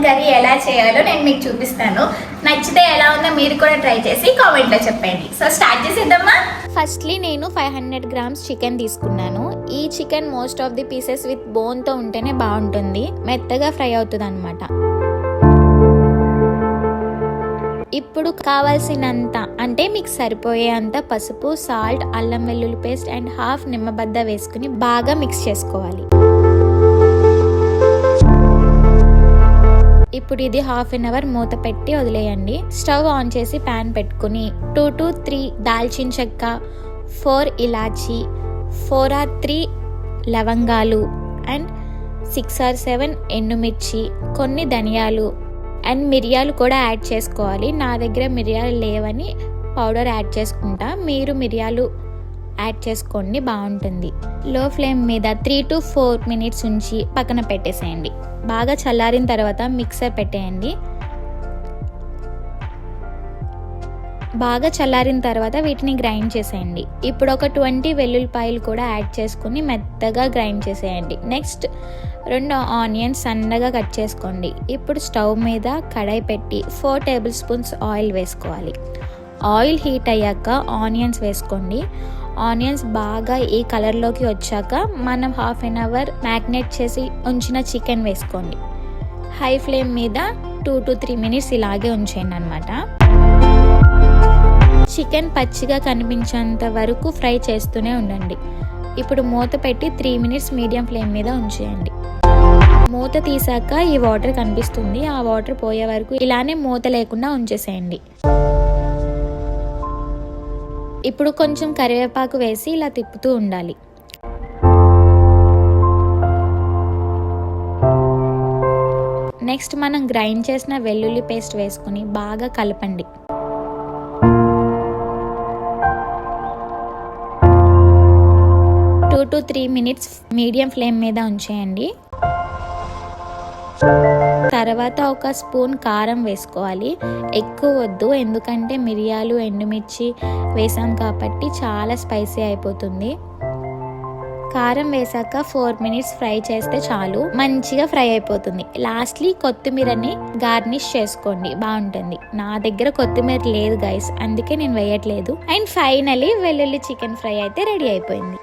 Curry ఎలా చేయాలో నేను మీకు చూపిస్తాను. నచ్చితే ఎలా ఉందో మీరు కూడా ట్రై చేసి కామెంట్లో చెప్పండి. సో స్టార్ట్ చేసేద్దామా. ఫస్ట్లీ నేను 500 grams చికెన్ తీసుకున్నాను. ఈ chicken most of the pieces with బోన్తో ఉంటేనే బాగుంటుంది, మెత్తగా ఫ్రై అవుతుంది అనమాట. ఇప్పుడు కావాల్సినంత అంటే మీకు సరిపోయేంత పసుపు, సాల్ట్, అల్లం వెల్లుల్లి పేస్ట్ అండ్ హాఫ్ నిమ్మబద్ద వేసుకుని బాగా మిక్స్ చేసుకోవాలి. ఇప్పుడు ఇది 1/2 hour మూత పెట్టి వదిలేయండి. స్టవ్ ఆన్ చేసి ప్యాన్ పెట్టుకుని 2 to 3 దాల్చిన చెక్క, 4 ఇలాచి, 4 or 3 లవంగాలు అండ్ 6 or 7 ఎండుమిర్చి, కొన్ని ధనియాలు అండ్ మిరియాలు కూడా యాడ్ చేసుకోవాలి. నా దగ్గర మిరియాలు లేవని పౌడర్ యాడ్ చేసుకుంటా, మీరు మిరియాలు యాడ్ చేసుకోండి, బాగుంటుంది. లో ఫ్లేమ్ మీద 3 to 4 minutes ఉంచి పక్కన పెట్టేసేయండి. బాగా చల్లారిన తర్వాత మిక్సర్ పెట్టేయండి. బాగా చల్లారిన తర్వాత వీటిని గ్రైండ్ చేసేయండి. ఇప్పుడు ఒక 20 వెల్లుల్లిపాయలు కూడా యాడ్ చేసుకుని మెత్తగా గ్రైండ్ చేసేయండి. నెక్స్ట్ 2 ఆనియన్స్ సన్నగా కట్ చేసుకోండి. ఇప్పుడు స్టవ్ మీద కడాయి పెట్టి 4 tablespoons ఆయిల్ వేసుకోవాలి. ఆయిల్ హీట్ అయ్యాక ఆనియన్స్ వేసుకోండి. ఆనియన్స్ బాగా ఈ కలర్లోకి వచ్చాక మనం 1/2 hour మ్యాగ్నేట్ చేసి ఉంచిన చికెన్ వేసుకోండి. హై ఫ్లేమ్ మీద 2 to 3 minutes ఇలాగే ఉంచేయండి అనమాట. చికెన్ పచ్చిగా కనిపించేంత వరకు ఫ్రై చేస్తూనే ఉండండి. ఇప్పుడు మూత పెట్టి 3 minutes మీడియం ఫ్లేమ్ మీద ఉంచేయండి. మూత తీసాక ఈ వాటర్ కనిపిస్తుంది, ఆ వాటర్ పోయే వరకు ఇలానే మూత లేకుండా ఉంచేసేయండి. ఇప్పుడు కొంచెం కరివేపాకు వేసి ఇలా తిప్పుతూ ఉండాలి. నెక్స్ట్ మనం గ్రైండ్ చేసిన వెల్లుల్లి పేస్ట్ వేసుకుని బాగా కలపండి. Two to 3 minutes medium flame మీద ఉంచేయండి. తర్వాత ఒక స్పూన్ కారం వేసుకోవాలి. ఎక్కువ వద్దు, ఎందుకంటే మిరియాలు, ఎండుమిర్చి వేసాం కాబట్టి చాలా స్పైసీ అయిపోతుంది. కారం వేసాక 4 minutes ఫ్రై చేస్తే చాలు, మంచిగా ఫ్రై అయిపోతుంది. లాస్ట్లీ కొత్తిమీరని గార్నిష్ చేసుకోండి, బాగుంటుంది. నా దగ్గర కొత్తిమీర లేదు గైస్, అందుకే నేను వేయట్లేదు. అండ్ ఫైనలీ వెల్లుల్లి చికెన్ ఫ్రై అయితే రెడీ అయిపోయింది.